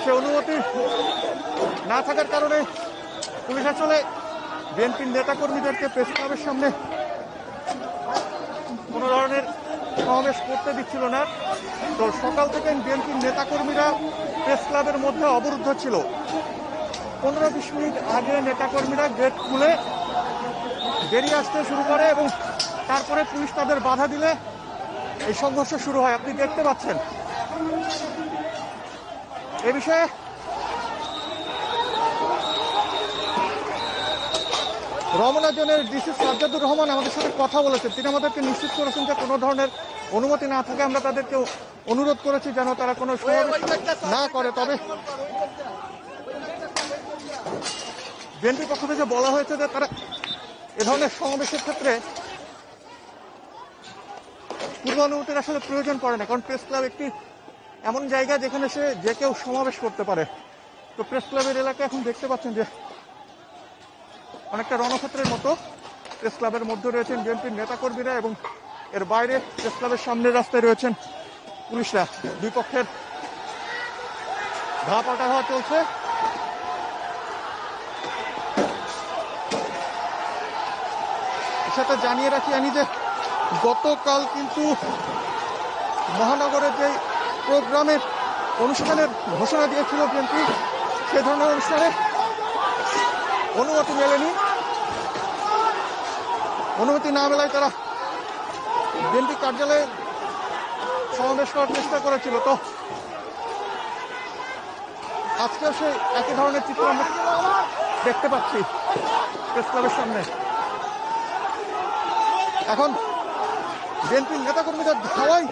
সে অনুমতি না থাকার কারণে পুলিশ আসলে বিএনপির নেতাকর্মীদেরকে প্রেস ক্লাবের সামনে কোনো ধরনের সমাবেশ করতে দিচ্ছিল না। তো সকাল থেকে বিএনপির নেতাকর্মীরা প্রেস ক্লাবের মধ্যে অবরুদ্ধ ছিল। 15-20 মিনিট আগে নেতাকর্মীরা গেট খুলে বেরিয়ে আসতে শুরু করে এবং তারপরে পুলিশ তাদের বাধা দিলে এই সংঘর্ষ শুরু হয়। আপনি দেখতে পাচ্ছেন। এ বিষয়ে রমনা জোনের ডিসি সাজ্জাদুর রহমান আমাদের সাথে কথা বলেছেন। তিনি আমাদেরকে নিশ্চিত করেছেন যে কোনো ধরনের অনুমতি না থাকে আমরা তাদেরকে অনুরোধ করেছি যেন তারা কোনো সমাবেশ না করে। তবে বিএনপির পক্ষ থেকে বলা হয়েছে যে তারা এ ধরনের সমাবেশের ক্ষেত্রে পূর্ব অনুমতির আসলে প্রয়োজন পড়ে না, কারণ প্রেস ক্লাব একটি এমন জায়গা যেখানে যে কেউ সমাবেশ করতে পারে। তো প্রেস ক্লাবের এলাকা এখন দেখতে পাচ্ছেন যে অনেকটা রণক্ষেত্রের মতো। প্রেস ক্লাবের মধ্যে রয়েছেন বিএনপির নেতাকর্মীরা এবং এর বাইরে প্রেস ক্লাবের সামনের রাস্তায় রয়েছেন পুলিশরা। দুই পক্ষের ঘা পাল্টা হওয়া চলছে। এর সাথে জানিয়ে রাখি আমি যে গতকাল কিন্তু মহানগরের যে প্রোগ্রামের অনুষ্ঠানের ঘোষণা দিয়েছিল বিএনপি, সে ধরনের অনুষ্ঠানে অনুমতি মেলেনি। অনুমতি না মেলায় তারা বিএনপি কার্যালয়ে সমাবেশ করার চেষ্টা করেছিল। তো আজকেও সেই একই ধরনের চিত্র আমরা দেখতে পাচ্ছি প্রেস ক্লাবের সামনে। এখন বিএনপির নেতাকর্মীদের ধাওয়ায়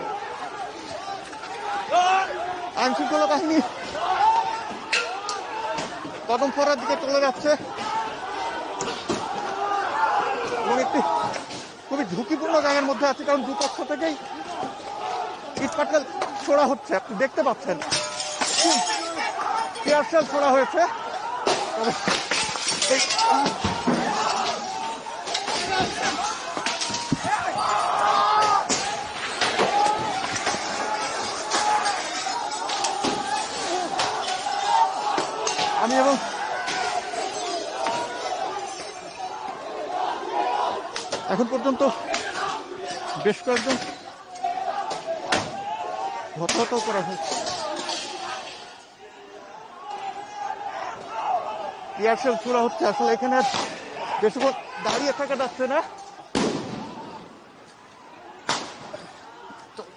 আইন শৃঙ্খলা বাহিনী কদম ফোরার দিকে চলে যাচ্ছে এবং একটি খুবই ঝুঁকিপূর্ণ জায়গার মধ্যে আছে, কারণ দুপক্ষ থেকেই ইটপাটকেল ছোড়া হচ্ছে। আপনি দেখতে পাচ্ছেন টিয়ার শেল ছোড়া হয়েছে। আমি এবং এখন পর্যন্ত বেশ কয়েকজন হতাহত করা হয়েছে। টিয়ার শেল ছোড়া হচ্ছে। আসলে এখানে বেশিক্ষণ দাঁড়িয়ে থাকা যাচ্ছে না।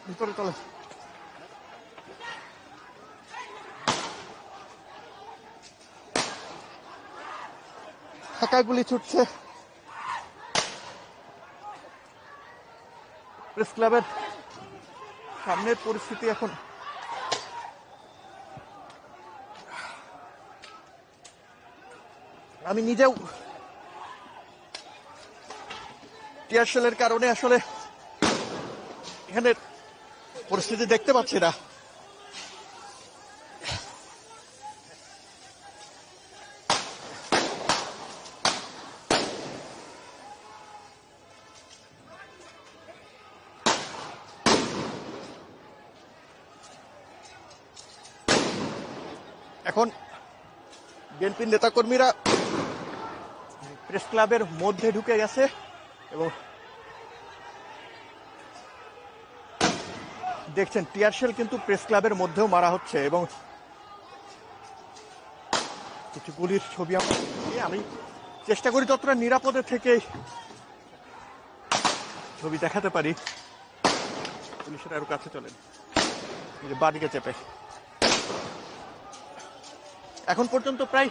ভিতরে চলে ফাঁকা গুলি ছুটছে। প্রেস ক্লাবের সামনের পরিস্থিতি এখন আমি নিজেও টিয়ার শেলের কারণে আসলে এখানে পরিস্থিতি দেখতে পাচ্ছি না। এখন বিএনপির নেতাকর্মীরা প্রেস ক্লাবের মধ্যে ঢুকে গেছে এবং দেখছেন টিয়ার শেল কিন্তু প্রেস ক্লাবের মধ্যেও মারা হচ্ছে এবং কিছু গুলির ছবি আমি চেষ্টা করি যতটা নিরাপদে থেকে ছবি দেখাতে পারি। পুলিশের আরো কাছে চলেন, বাদিকে চেপে। এখন পর্যন্ত প্রায়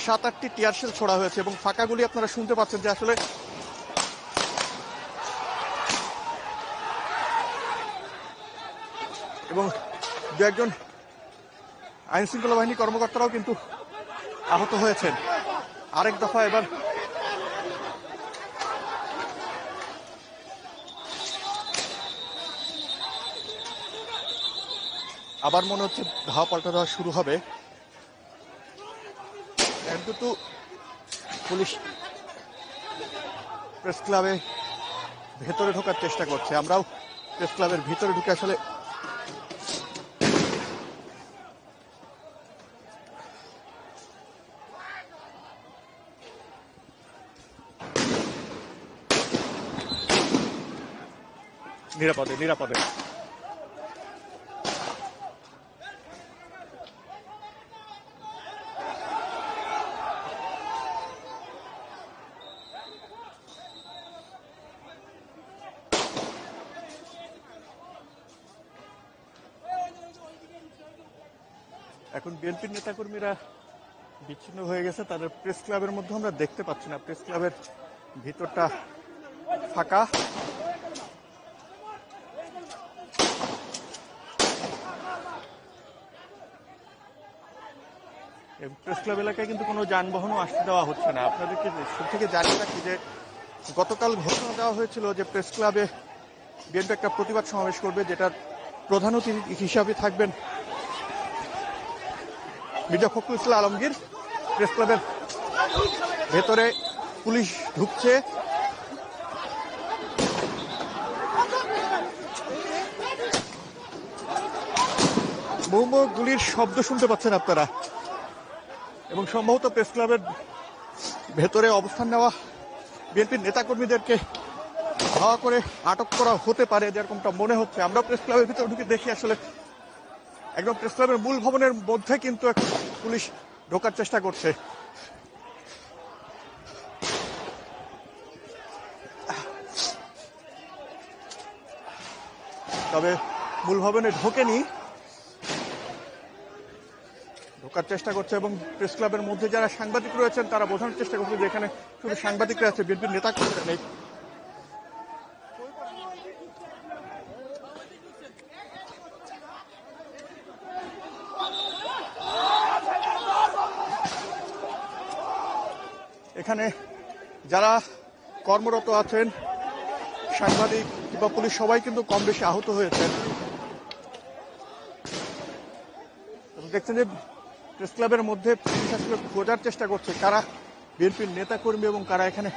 7-8টি টিয়ার শেল ছোড়া হয়েছে এবং ফাঁকা গুলি আপনারা শুনতে পাচ্ছেন যে আসলে এবং দু একজন আইন শৃঙ্খলা বাহিনী কর্মকর্তারাও কিন্তু আহত হয়েছেন। আরেক দফা এবার আবার মনে হচ্ছে ধাওয়া পাল্টা দেওয়া শুরু হবে। কিন্তু পুলিশ প্রেস ক্লাবে ভেতরে ঢোকার চেষ্টা করছে। আমরাও প্রেস ক্লাবের ভিতরে ঢুকে আসলে নিরাপদে নিরাপদে। এখন বিএনপির নেতাকর্মীরা বিচ্ছিন্ন হয়ে গেছে, তাদের প্রেস ক্লাবের মধ্যে আমরা দেখতে পাচ্ছি না। প্রেস ক্লাবের ভিতরটা ফাঁকা। প্রেস ক্লাব এলাকায় কিন্তু কোনো যানবাহনও আসতে দেওয়া হচ্ছে না। আপনাদেরকে শুরু থেকে জানিয়ে রাখি যে গতকাল ঘোষণা দেওয়া হয়েছিল যে প্রেস ক্লাবে বিএনপি একটা প্রতিবাদ সমাবেশ করবে, যেটার প্রধান অতিথি হিসাবে থাকবেন মির্জা ফখরুল ইসলাম আলমগীর। প্রেস ক্লাবের ভেতরে পুলিশ ঢুকছে। বহু গুলির শব্দ শুনতে পাচ্ছেন আপনারা, এবং সম্ভবত প্রেস ক্লাবের ভেতরে অবস্থান নেওয়া বিএনপির নেতাকর্মীদেরকে ধাওয়া করে আটক করা হতে পারে, যেরকমটা মনে হচ্ছে। আমরা প্রেস ক্লাবের ভিতরে ঢুকে দেখি আসলে একদম প্রেস ক্লাবের মূল ভবনের মধ্যে কিন্তু এখন পুলিশ ঢোকার চেষ্টা করছে। তবে মূল ভবনে ঢোকেনি, ঢোকার চেষ্টা করছে। এবং প্রেস ক্লাবের মধ্যে যারা সাংবাদিক রয়েছেন তারা বোঝানোর চেষ্টা করছে যে এখানে শুধু সাংবাদিকরা আছে, বিএনপির নেতা কর্মীরা নেই। এখানে যারা কর্মরত আছেন, সাংবাদিক কিংবা পুলিশ, সবাই কিন্তু কম বেশি আহত হয়েছেন। দেখছেন যে প্রেস ক্লাবের মধ্যে পুলিশ আসলে খোঁজার চেষ্টা করছে কারা বিএনপির নেতাকর্মী এবং কারা এখানে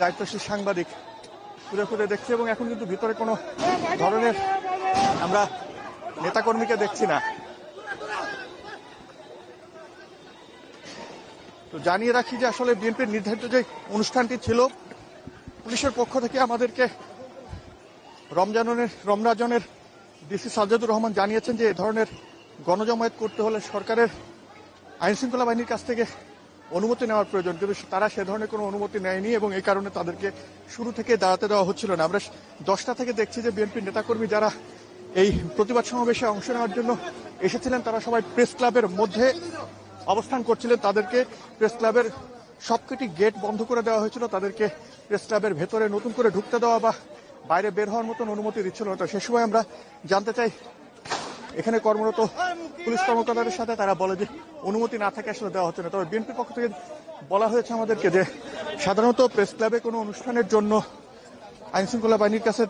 দায়িত্বশীল সাংবাদিক, খুঁজে খুঁজে দেখছে। এবং এখন কিন্তু ভিতরে কোনো ধরনের আমরা নেতাকর্মীকে দেখছি না। তো জানিয়ে রাখি যে আসলে বিএনপির নির্ধারিত যে অনুষ্ঠানটি ছিল, পুলিশের পক্ষ থেকে আমাদেরকে রমজানের ডিসি সাজ্জাদুর রহমান জানিয়েছেন যে এ ধরনের গণজমায়েত করতে হলে সরকারের আইনশৃঙ্খলা বাহিনীর কাছ থেকে অনুমতি নেওয়ার প্রয়োজন, কিন্তু তারা সে ধরনের কোনো অনুমতি নেয়নি এবং এই কারণে তাদেরকে শুরু থেকে দাঁড়াতে দেওয়া হচ্ছিল না। আমরা 10টা থেকে দেখছি যে বিএনপির নেতাকর্মী যারা এই প্রতিবাদ সমাবেশে অংশ নেওয়ার জন্য এসেছিলেন তারা সবাই প্রেস ক্লাবের মধ্যে অবস্থান করছিলেন। তাদেরকে প্রেস ক্লাবের সবকটি গেট বন্ধ করে দেওয়া হয়েছিল, তাদেরকে প্রেস ক্লাবের ভেতরে নতুন করে ঢুকতে দেওয়া বা বাইরে বের হওয়ার মতন অনুমতি দিচ্ছিল না। সে সময় আমরা জানতে চাই এখানে কর্মরত পুলিশ কর্মকর্তাদের সাথে, তারা বলে যে অনুমতি না থাকে আসলে দেওয়া হচ্ছে না। তবে বিএনপির পক্ষ থেকে বলা হয়েছে আমাদেরকে যে সাধারণত প্রেস ক্লাবে কোনো অনুষ্ঠানের জন্য আইনশৃঙ্খলা বাহিনীর কাছে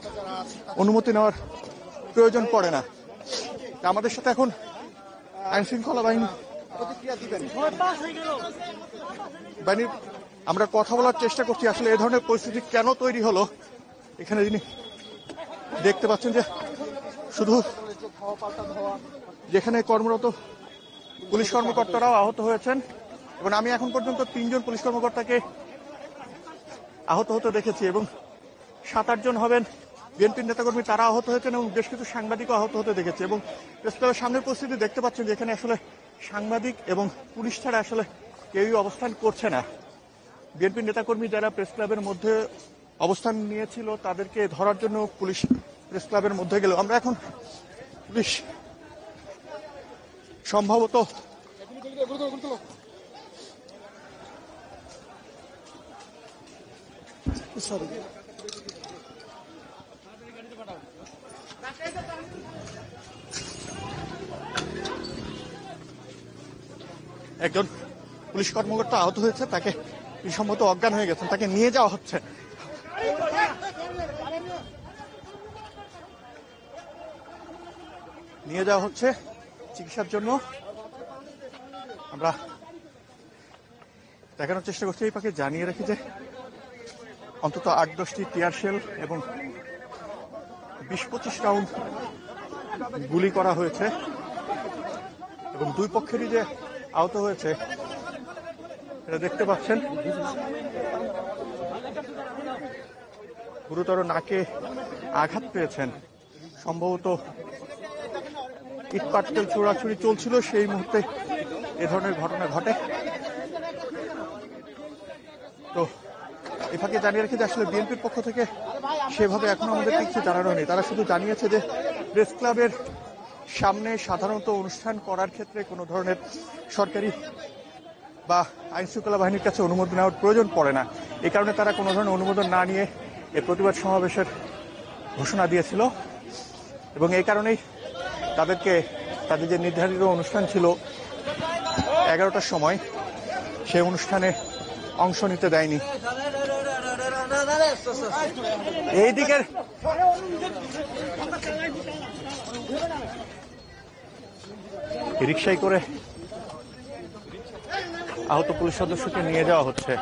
অনুমতি নেওয়ার প্রয়োজন পড়ে না। আমাদের সাথে এখন আইনশৃঙ্খলা বাহিনীর আমরা কথা বলার চেষ্টা করছি আসলে এ ধরনের পরিস্থিতি কেন তৈরি হলো। এখানে যিনি দেখতে পাচ্ছেন যে শুধু যেখানে কর্মরত পুলিশ কর্মকর্তারাও আহত হয়েছেন, এবং আমি এখন পর্যন্ত 3 জন পুলিশ কর্মকর্তাকে আহত হতে দেখেছি, এবং 7-8 জন হবেন বিএনপির নেতাকর্মী, তারা আহত হয়েছেন, এবং বেশ কিছু সাংবাদিকও আহত হতে দেখেছি। এবং প্রেস ক্লাবের সামনের পরিস্থিতি দেখতে পাচ্ছেন যে এখানে আসলে সাংবাদিক এবং পুলিশ ছাড়া আসলে কেউই অবস্থান করছে না। বিএনপির নেতাকর্মী যারা প্রেস ক্লাবের মধ্যে অবস্থান নিয়েছিল তাদেরকে ধরার জন্য পুলিশ প্রেস ক্লাবের মধ্যে গেল। আমরা এখন পুলিশ সম্ভবত একজন পুলিশ কর্মকর্তা আহত হয়েছে, তাকে সম্ভবত অজ্ঞান হয়ে গেছেন, তাকে নিয়ে যাওয়া হচ্ছে। চিকিৎসার জন্য। আমরা দেখানোর চেষ্টা করছি। এই পাখি জানিয়ে রাখি যে অন্তত 8-10টি টিয়ার শেল এবং 20-25 রাউন্ড গুলি করা হয়েছে, এবং 2 পক্ষেরই যে আহত হয়েছে এটা দেখতে পাচ্ছেন। গুরুতর নাকে আঘাত পেয়েছেন। সম্ভবত ইটপাটকেল ছোড়াছুড়ি চলছিল, সেই মুহূর্তে এ ধরনের ঘটনা ঘটে। তো এ ফাঁকে জানিয়ে রাখি যে আসলে বিএনপির পক্ষ থেকে সেভাবে এখনো আমাদেরকে কিছু জানানো হয়নি। তারা শুধু জানিয়েছে যে প্রেস ক্লাবের সামনে সাধারণত অনুষ্ঠান করার ক্ষেত্রে কোনো ধরনের সরকারি বা আইনশৃঙ্খলা বাহিনীর কাছে অনুমোদন নেওয়ার প্রয়োজন পড়ে না। এই কারণে তারা কোনো ধরনের অনুমোদন না নিয়ে এই প্রতিবাদ সমাবেশের ঘোষণা দিয়েছিল এবং এই কারণেই তাদেরকে তাদের যে নির্ধারিত অনুষ্ঠান ছিল 11টার সময়, সেই অনুষ্ঠানে অংশ নিতে দেয়নি। এই দিকের রিকশায় করে আহত পুলিশ সদস্যকে নিয়ে যাওয়া হচ্ছে।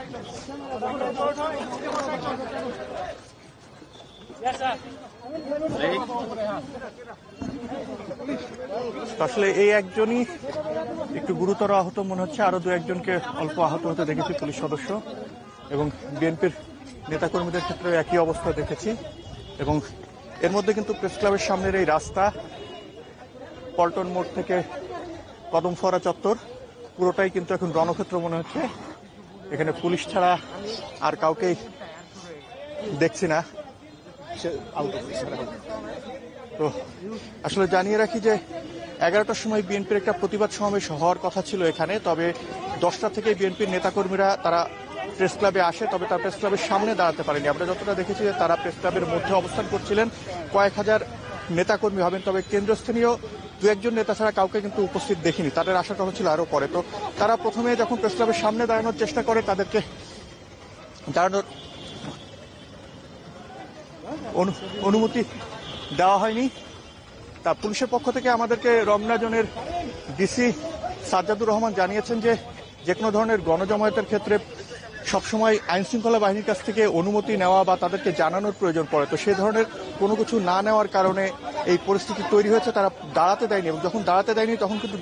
আসলে এই একজনই একটু গুরুতর আহত মনে হচ্ছে, আরো দু একজনকে অল্প আহত হতে দেখেছি পুলিশ সদস্য এবং বিএনপির নেতাকর্মীদের ক্ষেত্রে একই অবস্থা দেখেছি। এবং এর মধ্যে কিন্তু প্রেস ক্লাবের সামনের এই রাস্তা পল্টন মোড় থেকে কদমফোয়ারা চত্বর পুরোটাই কিন্তু এখন রণক্ষেত্র মনে হচ্ছে। এখানে পুলিশ ছাড়া আর কাউকেই দেখছি না। তো আসলে জানিয়ে রাখি যে 11টার সময় বিএনপির একটা প্রতিবাদ সমাবেশ হওয়ার কথা ছিল এখানে, তবে 10টা থেকে বিএনপির নেতাকর্মীরা তারা প্রেস ক্লাবে আসে, তবে তারা প্রেস ক্লাবের সামনে দাঁড়াতে পারেনি। আমরা যতটা দেখেছি যে তারা প্রেস ক্লাবের মধ্যে অবস্থান করছিলেন, কয়েক হাজার নেতাকর্মী হবেন, তবে কেন্দ্রস্থানীয় দু একজন নেতা ছাড়া কাউকে কিন্তু উপস্থিত দেখিনি। তাদের আসার কথা ছিল আরো পরে। তো তারা প্রথমে যখন প্রেস ক্লাবের সামনে দাঁড়ানোর চেষ্টা করে, তাদেরকে দাঁড়ানোর অনুমতি দেওয়া হয়নি। তা পুলিশের পক্ষ থেকে আমাদেরকে রমনা জোনের ডিসি সাজ্জাদুর রহমান জানিয়েছেন যে কোনো ধরনের গণজমায়েতের ক্ষেত্রে সবসময় আইনশৃঙ্খলা বাহিনীর কাছ থেকে অনুমতি নেওয়া বা তাদেরকে জানানোর প্রয়োজন পড়ে। তো সে ধরনের কোনো কিছু না নেওয়ার কারণে এই পরিস্থিতি তৈরি হয়েছে। তারা দাঁড়াতে দেয়নি এবং যখন দাঁড়াতে দেয়নি তখন কিন্তু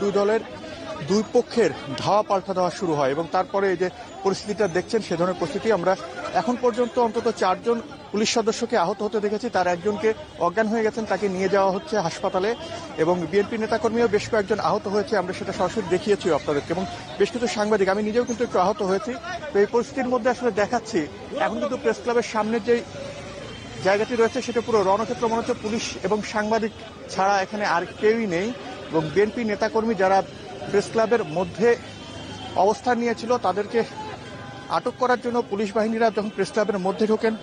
দুই পক্ষের ধাওয়া পাল্টা দেওয়া শুরু হয় এবং তারপরে এই যে পরিস্থিতিটা দেখছেন সে ধরনের পরিস্থিতি। আমরা এখন পর্যন্ত অন্তত 4 জন পুলিশ সদস্যকে আহত হতে দেখেছি, তার একজনকে অজ্ঞান হয়ে গেছেন, তাকে নিয়ে যাওয়া হচ্ছে হাসপাতালে এবং বিএনপি নেতাকর্মীও বেশ কয়েকজন আহত হয়েছে। আমরা সেটা সরাসরি দেখিয়েছি আপনাদেরকে এবং বেশ কিছু সাংবাদিক, আমি নিজেও কিন্তু একটু আহত হয়েছি। তো এই পরিস্থিতির মধ্যে আসলে দেখাচ্ছি এখন কিন্তু প্রেস ক্লাবের সামনের যে জায়গাটি রয়েছে সেটা পুরো রণক্ষেত্র মনে হচ্ছে। পুলিশ এবং সাংবাদিক ছাড়া এখানে আর কেউই নেই এবং বিএনপি নেতাকর্মী যারা প্রেস ক্লাবের মধ্যে অবস্থান নিয়েছিল তাদেরকে আটক করার জন্য পুলিশ বাহিনীরা যখন প্রেস ক্লাবের মধ্যে ঢোকেন,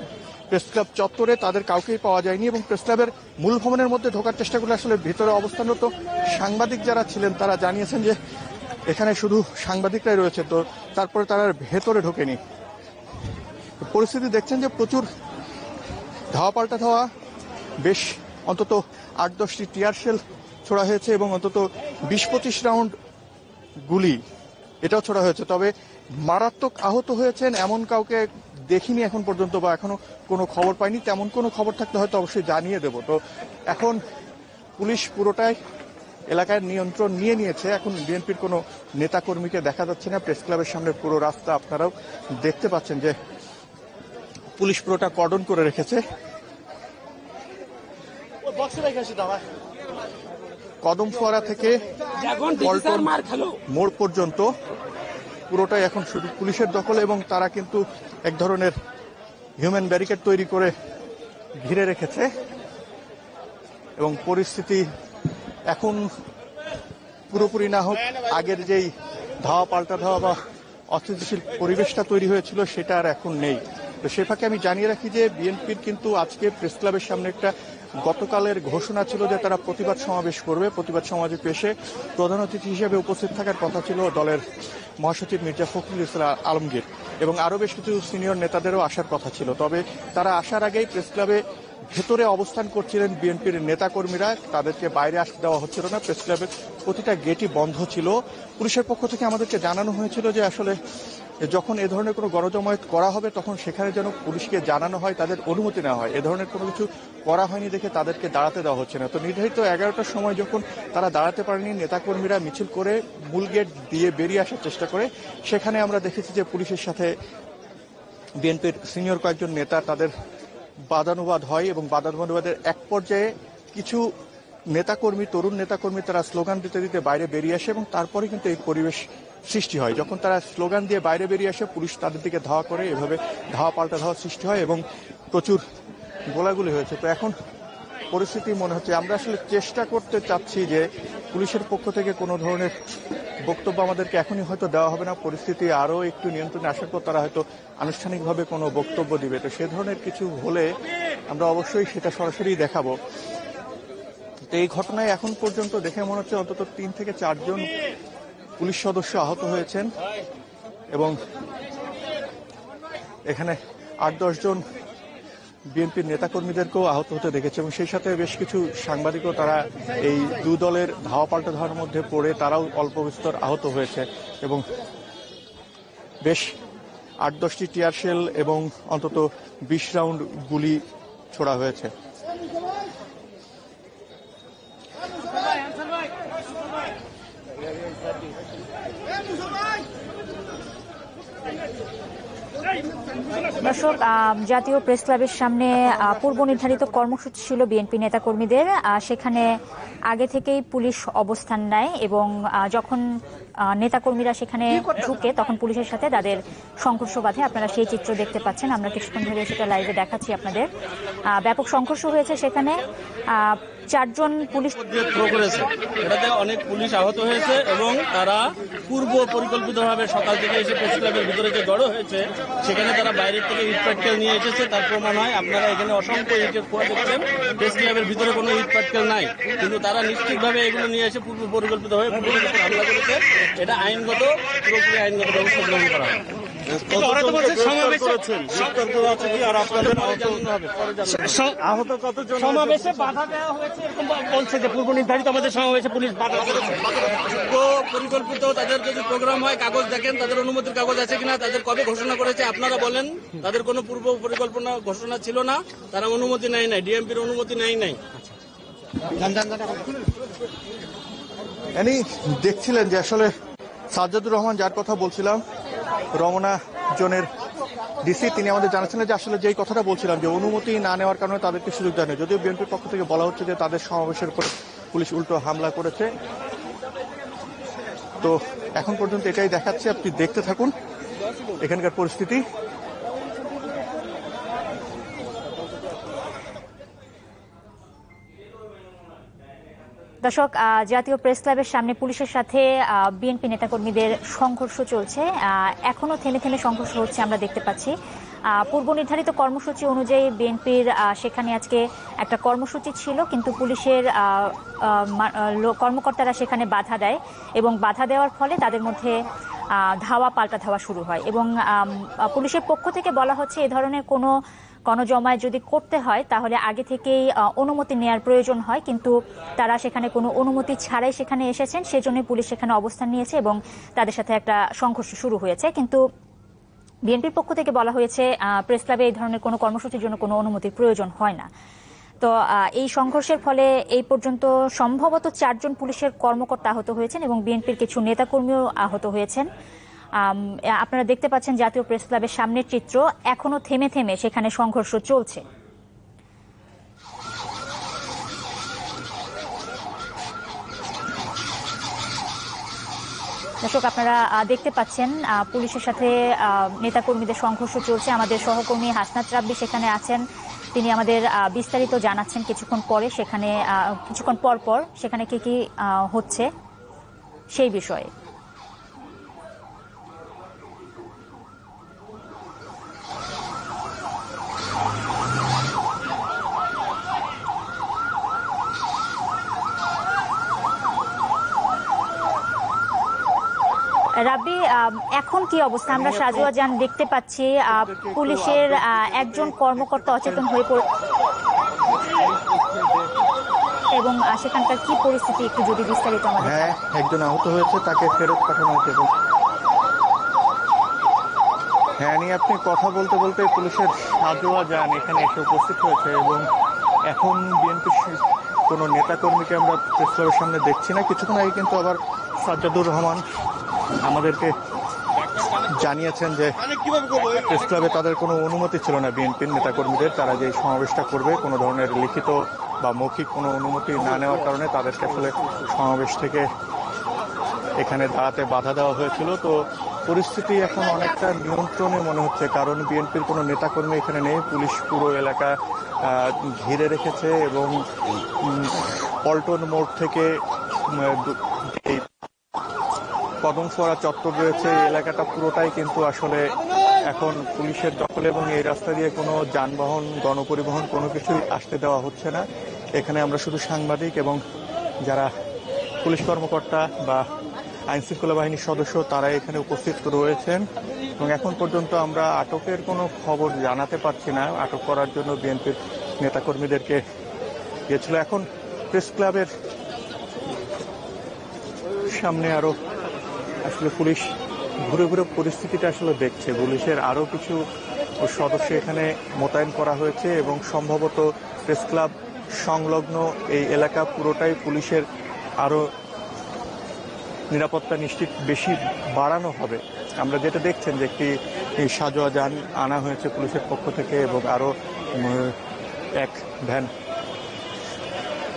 প্রেস ক্লাব চত্বরে তাদের কাউকেই পাওয়া যায়নি এবং প্রেস ক্লাবের মূল ভবনের মধ্যে ঢোকার চেষ্টা করলে আসলে ভিতরে অবস্থানরত সাংবাদিক যারা ছিলেন তারা জানিয়েছেন যে এখানে শুধু সাংবাদিকরাই রয়েছে, তো তারপরে তারা ভেতরে ঢোকেনি। পরিস্থিতি দেখছেন যে প্রচুর ধাওয়া পাল্টা ধাওয়া, বেশ অন্তত 8-10টি টিয়ার শেল ছোড়া হয়েছে এবং অন্তত 20-25 রাউন্ড গুলি এটাও ছোড়া হয়েছে। তবে মারাত্মক আহত হয়েছেন এমন কাউকে দেখিনি এখন পর্যন্ত, বা এখনো কোনো খবর পাইনি। তেমন কোনো খবর থাকলে হয়তো অবশ্যই জানিয়ে দেব। তো এখন পুলিশ পুরোটাই এলাকায় নিয়ন্ত্রণ নিয়ে নিয়েছে। এখন বিএনপির কোনো নেতাকর্মীকে দেখা যাচ্ছে না। প্রেস ক্লাবের সামনে পুরো রাস্তা আপনারাও দেখতে পাচ্ছেন যে পুলিশ পুরোটা কর্ডন করে রেখেছে। কদমফোয়ারা থেকে পল্টন মোড় পর্যন্ত পুরোটাই এখন শুধু পুলিশের দখলে এবং তারা কিন্তু এক ধরনের হিউম্যান ব্যারিকেড তৈরি করে ঘিরে রেখেছে এবং পরিস্থিতি এখন পুরোপুরি না হোক আগের যেই ধাওয়া পাল্টা ধাওয়া বা অস্থিতিশীল পরিবেশটা তৈরি হয়েছিল সেটা আর এখন নেই। তো সে ফাঁকে আমি জানিয়ে রাখি যে বিএনপির কিন্তু আজকে প্রেস ক্লাবের সামনে একটা গতকালের ঘোষণা ছিল যে তারা প্রতিবাদ সমাবেশ করবে। প্রতিবাদ সমাবেশে এসে প্রধান অতিথি হিসেবে উপস্থিত থাকার কথা ছিল দলের মহাসচিব মির্জা ফখরুল ইসলাম আলমগীর এবং আরও বেশ কিছু সিনিয়র নেতাদেরও আসার কথা ছিল। তবে তারা আসার আগেই প্রেস ক্লাবে ভেতরে অবস্থান করছিলেন বিএনপির নেতাকর্মীরা, তাদেরকে বাইরে আসতে দেওয়া হচ্ছিল না। প্রেস ক্লাবের প্রতিটা গেটই বন্ধ ছিল। পুলিশের পক্ষ থেকে আমাদেরকে জানানো হয়েছিল যে আসলে যখন এ ধরনের কোনো গণজমায়েত করা হবে তখন সেখানে যেন পুলিশকে জানানো হয়, তাদের অনুমতি নেওয়া হয়। এ ধরনের কোনো কিছু করা হয়নি দেখে তাদেরকে দাঁড়াতে দেওয়া হচ্ছে না। তো নির্ধারিত 11টার সময় যখন তারা দাঁড়াতে পারেনি, নেতাকর্মীরা মিছিল করে মূল গেট দিয়ে বেরিয়ে আসার চেষ্টা করে, সেখানে আমরা দেখেছি যে পুলিশের সাথে বিএনপির সিনিয়র কয়েকজন নেতা তাদের বাদানুবাদ হয় এবং বাদানুবাদের এক পর্যায়ে কিছু নেতাকর্মী, তরুণ নেতাকর্মী তারা স্লোগান দিতে দিতে বাইরে বেরিয়ে আসে এবং তারপরে কিন্তু এই পরিবেশ সৃষ্টি হয়। যখন তারা স্লোগান দিয়ে বাইরে বেরিয়ে আসে, পুলিশ তাদের দিকে ধাওয়া করে, এভাবে ধাওয়া পাল্টা ধাওয়া সৃষ্টি হয় এবং প্রচুর গোলাগুলি হয়েছে। তো এখন পরিস্থিতি মনে হচ্ছে, আমরা আসলে চেষ্টা করতে চাচ্ছি যে পুলিশের পক্ষ থেকে কোনো ধরনের বক্তব্য আমাদেরকে এখনই হয়তো দেওয়া হবে না, পরিস্থিতি আরও একটু নিয়ন্ত্রণে আসার পর তারা হয়তো আনুষ্ঠানিকভাবে কোনো বক্তব্য দিবে। তো সে ধরনের কিছু হলে আমরা অবশ্যই সেটা সরাসরি দেখাবো। তো এই ঘটনায় এখন পর্যন্ত দেখে মনে হচ্ছে অন্তত 3 থেকে 4 জন পুলিশ সদস্য আহত হয়েছেন এবং এখানে 8-10 জন বিএনপির নেতাকর্মীদেরকেও আহত হতে দেখেছে এবং সেই সাথে বেশ কিছু সাংবাদিকও তারা এই দু দলের ধাওয়া পাল্টা ধাওয়ার মধ্যে পড়ে তারাও অল্প বিস্তর আহত হয়েছে এবং বেশ 8-10টি টিয়ার শেল এবং অন্তত 20 রাউন্ড গুলি ছোড়া হয়েছে। দর্শক, জাতীয় প্রেস ক্লাবের সামনে পূর্ব নির্ধারিত কর্মসূচি ছিল বিএনপি নেতাকর্মীদের। সেখানে আগে থেকেই পুলিশ অবস্থান নেয় এবং যখন নেতাকর্মীরা সেখানে ঢুকে তখন পুলিশের সাথে তাদের সংঘর্ষ বাধে। আপনারা সেই চিত্র দেখতে পাচ্ছেন, আমরা কিছুক্ষণ ধরে সেটা লাইভে দেখাচ্ছি আপনাদের। ব্যাপক সংঘর্ষ হয়েছে সেখানে, 4 জন পুলিশ করেছে, এটাতে অনেক পুলিশ আহত হয়েছে এবং তারা পূর্ব পরিকল্পিতভাবে সকাল থেকে এসে প্রেস ক্লাবের ভিতরে যে জড়ো হয়েছে সেখানে তারা বাইরের থেকে ইট পাটকেল নিয়ে এসেছে। তার প্রমাণ হয় আপনারা এখানে অসংখ্য ইটের খোয়া দেখছেন, প্রেস ক্লাবের ভিতরে কোনো ইট পাটকেল নাই, কিন্তু তারা নিশ্চিতভাবে এগুলো নিয়ে এসে পূর্ব পরিকল্পিতভাবে পুলিশের উপর হামলা করেছে। এটা আইনগত, পুরোপুরি আইনগত ব্যবস্থা গ্রহণ করা হয়। সমাবেশে বাধা দেওয়া হয়েছে এরকম বলছে যে পূর্ব নির্ধারিত আমাদের সমাবেশে পুলিশ বাধা করেছে। পরিকল্পিত তাদের যদি প্রোগ্রাম হয়, কাগজ দেখেন তাদের অনুমতির কাগজ আছে কিনা, তাদের কবে ঘোষণা করেছে আপনারা বলেন। তাদের কোনো পূর্ব পরিকল্পনা ঘোষণা ছিল না, তারা অনুমতি নেয় নাই, ডিএমপির অনুমতি নেয় নাই। দেখছিলেন যে আসলে সাজ্জাদুর রহমান যার কথা বলছিলাম, রমনা জোনের ডিসি, তিনি আমাদের জানাচ্ছিলেন যে আসলে যেই কথাটা বলছিলাম যে অনুমতি না নেওয়ার কারণে তাদেরকে সুযোগ দেয় না। যদিও বিএনপির পক্ষ থেকে বলা হচ্ছে যে তাদের সমাবেশের উপর পুলিশ উল্টো হামলা করেছে। তো এখন পর্যন্ত এটাই দেখাচ্ছে, আপনি দেখতে থাকুন এখানকার পরিস্থিতি। দর্শক, জাতীয় প্রেস ক্লাবের সামনে পুলিশের সাথে বিএনপি নেতাকর্মীদের সংঘর্ষ চলছে, এখনো থেমে থেমে সংঘর্ষ হচ্ছে আমরা দেখতে পাচ্ছি। পূর্ব নির্ধারিত কর্মসূচি অনুযায়ী বিএনপির সেখানে আজকে একটা কর্মসূচি ছিল, কিন্তু পুলিশের কর্মকর্তারা সেখানে বাধা দেয় এবং বাধা দেওয়ার ফলে তাদের মধ্যে ধাওয়া পাল্টা ধাওয়া শুরু হয় এবং পুলিশের পক্ষ থেকে বলা হচ্ছে এ ধরনের কোনো গণজমায়েত যদি করতে হয় তাহলে আগে থেকেই অনুমতি নেওয়ার প্রয়োজন হয়, কিন্তু তারা সেখানে কোনো অনুমতি ছাড়াই সেখানে এসেছেন, সেজন্য পুলিশ সেখানে অবস্থান নিয়েছে এবং তাদের সাথে একটা সংঘর্ষ শুরু হয়েছে। কিন্তু বিএনপির পক্ষ থেকে বলা হয়েছে প্রেস ক্লাবে এই ধরনের কোনো কর্মসূচির জন্য কোনো অনুমতির প্রয়োজন হয় না। তো এই সংঘর্ষের ফলে এই পর্যন্ত সম্ভবত 4 জন পুলিশের কর্মকর্তা আহত হয়েছেন এবং বিএনপির কিছু নেতাকর্মীও আহত হয়েছেন। আপনারা দেখতে পাচ্ছেন জাতীয় প্রেস ক্লাবের সামনের চিত্র, এখনো থেমে থেমে সেখানে সংঘর্ষ চলছে। দর্শক, আপনারা দেখতে পাচ্ছেন পুলিশের সাথে নেতাকর্মীদের সংঘর্ষ চলছে। আমাদের সহকর্মী হাসনাত রাব্বি সেখানে আছেন, তিনি আমাদের বিস্তারিত জানাচ্ছেন কিছুক্ষণ পরে, সেখানে কিছুক্ষণ পর সেখানে কি হচ্ছে সেই বিষয়ে। রাব্বি, এখন কি অবস্থা? আমরা সাজুয়া যান দেখতে পাচ্ছি, পুলিশের একজন কর্মকর্তা অচেতন হয়ে পড়ে এবং সেখানকার কি পরিস্থিতি একটু যদি বিস্তারিত আমাদের। হ্যাঁ, একজন আহত হয়েছে, তাকে ফেরত পাঠানো হয়েছে। হ্যাঁ, নিয়ে আপনি কথা বলতে বলতে পুলিশের সাজুয়া যান এখানে এসে উপস্থিত হয়েছে এবং এখন বিএনপির কোনো নেতাকর্মীকে আমরা প্রেস ক্লাবের সামনে দেখছি না। কিছুক্ষণ আগে কিন্তু আবার সাজ্জাদুর রহমান আমাদেরকে জানিয়েছেন যে প্রেস ক্লাবে তাদের কোনো অনুমতি ছিল না বিএনপির নেতাকর্মীদের, তারা যে সমাবেশটা করবে কোনো ধরনের লিখিত বা মৌখিক কোনো অনুমতি না নেওয়ার কারণে তাদেরকে আসলে সমাবেশ থেকে এখানে দাঁড়াতে বাধা দেওয়া হয়েছিল। তো পরিস্থিতি এখন অনেকটা নিয়ন্ত্রণে মনে হচ্ছে, কারণ বিএনপির কোনো নেতাকর্মী এখানে নেই। পুলিশ পুরো এলাকা ঘিরে রেখেছে এবং পল্টন মোড় থেকে এই কদমফোয়ারা চত্বর রয়েছে, এই এলাকাটা পুরোটাই কিন্তু আসলে এখন পুলিশের দখলে এবং এই রাস্তা দিয়ে কোনো যানবাহন গণপরিবহন কোনো কিছুই আসতে দেওয়া হচ্ছে না। এখানে আমরা শুধু সাংবাদিক এবং যারা পুলিশ কর্মকর্তা বা আইন শৃঙ্খলা বাহিনীর সদস্য তারা এখানে উপস্থিত রয়েছেন এবং এখন পর্যন্ত আমরা আটকের কোনো খবর জানাতে পারছি না। আটক করার জন্য বিএনপির নেতাকর্মীদেরকে গিয়েছিল। এখন প্রেস ক্লাবের সামনে আরো আসলে পুলিশ ঘুরে ঘুরে পরিস্থিতিটা আসলে দেখছে। পুলিশের আরো কিছু সদস্য এখানে মোতায়েন করা হয়েছে এবং সম্ভবত প্রেস ক্লাব সংলগ্ন এই এলাকা পুরোটাই পুলিশের আরো নিরাপত্তা নিশ্চিত বেশি বাড়ানো হবে। আমরা যেটা দেখছেন যে একটি সাজোয়া যান আনা হয়েছে পুলিশের পক্ষ থেকে এবং আরো এক ভ্যান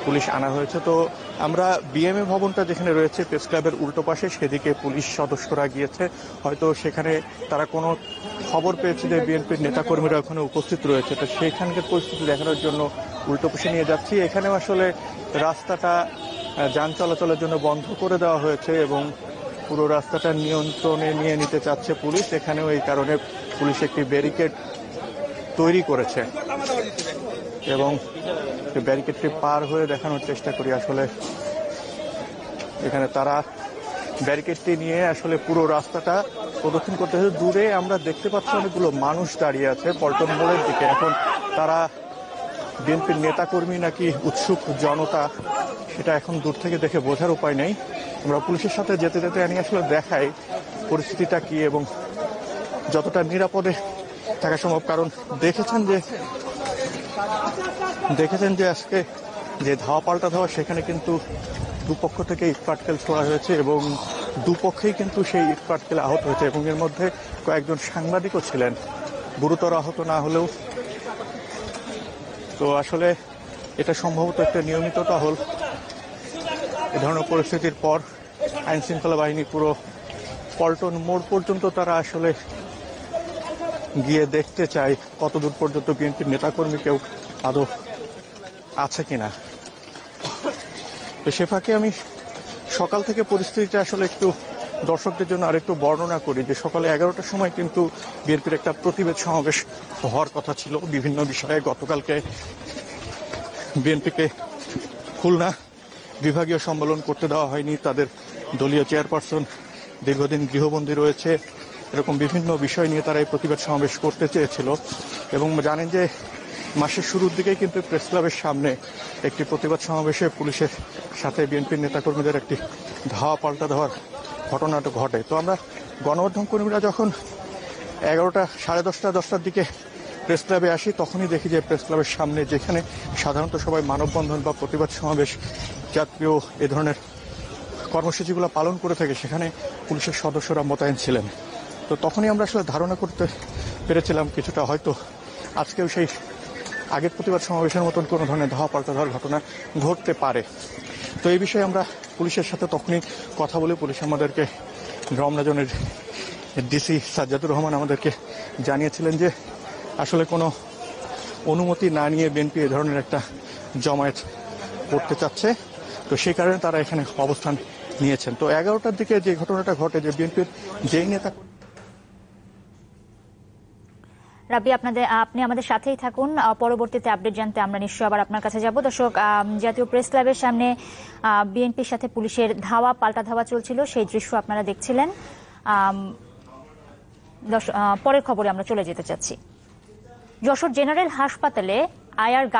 পুলিশ আনা হয়েছে। তো আমরা বিএমএ ভবনটা যেখানে রয়েছে প্রেস ক্লাবের উল্টো পাশে, সেদিকে পুলিশ সদস্যরা গিয়েছে। হয়তো সেখানে তারা কোনো খবর পেয়েছে যে বিএনপির নেতাকর্মীরা ওখানে উপস্থিত রয়েছে, তো সেখানকার পরিস্থিতি দেখানোর জন্য উল্টো পাশে নিয়ে যাচ্ছি। এখানেও আসলে রাস্তাটা যান চলাচলের জন্য বন্ধ করে দেওয়া হয়েছে এবং পুরো রাস্তাটা নিয়ন্ত্রণে নিয়ে নিতে চাচ্ছে পুলিশ। এখানেও এই কারণে পুলিশ একটি ব্যারিকেড তৈরি করেছে এবং ব্যারিকেডটি পার হয়ে দেখানোর চেষ্টা করি। আসলে এখানে তারা ব্যারিকেডটি নিয়ে আসলে পুরো রাস্তাটা প্রদক্ষিণ করতে হচ্ছে। দূরে আমরা দেখতে পাচ্ছি অনেকগুলো মানুষ দাঁড়িয়ে আছে পল্টন মোড়ের দিকে। এখন তারা বিএনপির নেতাকর্মী নাকি উৎসুক জনতা সেটা এখন দূর থেকে দেখে বোঝার উপায় নেই। আমরা পুলিশের সাথে যেতে যেতে আমি আসলে দেখাই পরিস্থিতিটা কি এবং যতটা নিরাপদে থাকা সম্ভব। কারণ দেখেছেন যে আজকে যে ধাওয়া পাল্টা ধাওয়া, সেখানে কিন্তু দুপক্ষ থেকে ইট পাটকেল ছোড়া হয়েছে এবং দুপক্ষেই কিন্তু সেই ইট পাটকেল আহত হয়েছে এবং এর মধ্যে কয়েকজন সাংবাদিকও ছিলেন, গুরুতর আহত না হলেও। তো আসলে এটা সম্ভবত একটা নিয়মিত টহল। এ ধরনের পরিস্থিতির পর আইন শৃঙ্খলা বাহিনী পুরো পল্টন মোড় পর্যন্ত তারা আসলে গিয়ে দেখতে চায় কতদূর পর্যন্ত বিএনপির নেতাকর্মী কেউ আদৌ আছে কিনা। তো সে ফাঁকে আমি সকাল থেকে পরিস্থিতিটা আসলে একটু দর্শকদের জন্য আরেকটু বর্ণনা করি যে সকালে 11টার সময় কিন্তু বিএনপির একটা প্রতিবাদ সমাবেশ হওয়ার কথা ছিল বিভিন্ন বিষয়ে। গতকালকে বিএনপিকে খুলনা বিভাগীয় সম্মেলন করতে দেওয়া হয়নি, তাদের দলীয় চেয়ারপারসন দীর্ঘদিন গৃহবন্দী রয়েছে, এরকম বিভিন্ন বিষয় নিয়ে তারা এই প্রতিবাদ সমাবেশ করতে চেয়েছিল। এবং জানেন যে মাসের শুরুর দিকেই কিন্তু প্রেস ক্লাবের সামনে একটি প্রতিবাদ সমাবেশে পুলিশের সাথে বিএনপির নেতাকর্মীদের একটি ধাওয়া পাল্টা দেওয়ার ঘটনাটা ঘটে। তো আমরা গণমাধ্যম কর্মীরা যখন 11টা সাড়ে 10টার দিকে প্রেস ক্লাবে আসি, তখনই দেখি যে প্রেস ক্লাবের সামনে যেখানে সাধারণত সবাই মানববন্ধন বা প্রতিবাদ সমাবেশ জাতীয় এ ধরনের কর্মসূচিগুলো পালন করে থাকে, সেখানে পুলিশের সদস্যরা মোতায়েন ছিলেন। তো তখনই আমরা আসলে ধারণা করতে পেরেছিলাম কিছুটা হয়তো আজকেও সেই আগের প্রতিবাদ সমাবেশের মতন কোনো ধরনের ধাওয়া পাল্টা দেওয়ার ঘটনা ঘটতে পারে। তো এই বিষয়ে আমরা পুলিশের সাথে তখনই কথা বলে পুলিশ আমাদেরকে রমনা জোনের ডিসি সাজ্জাদুর রহমান আমাদেরকে জানিয়েছিলেন যে আসলে কোনো অনুমতি না নিয়ে বিএনপি এ ধরনের একটা জমায়েত করতে চাচ্ছে, তো সেই কারণে তারা এখানে অবস্থান নিয়েছেন। তো 11টার দিকে যে ঘটনাটা ঘটে যে বিএনপির যেই নেতা রাবি, আপনি আমাদের সাথেই থাকুন, পরবর্তীতে আপডেট জানতে আমরা নিশ্চয়ই আবার আপনার কাছে যাব। দর্শক, জাতীয় প্রেস ক্লাবের সামনে বিএনপির সাথে পুলিশের ধাওয়া পাল্টা ধাওয়া চলছিল, সেই দৃশ্য আপনারা দেখছিলেন। পরের খবরে আমরা চলে যেতে চাচ্ছি। যশোর জেনারেল হাসপাতালে আয়ার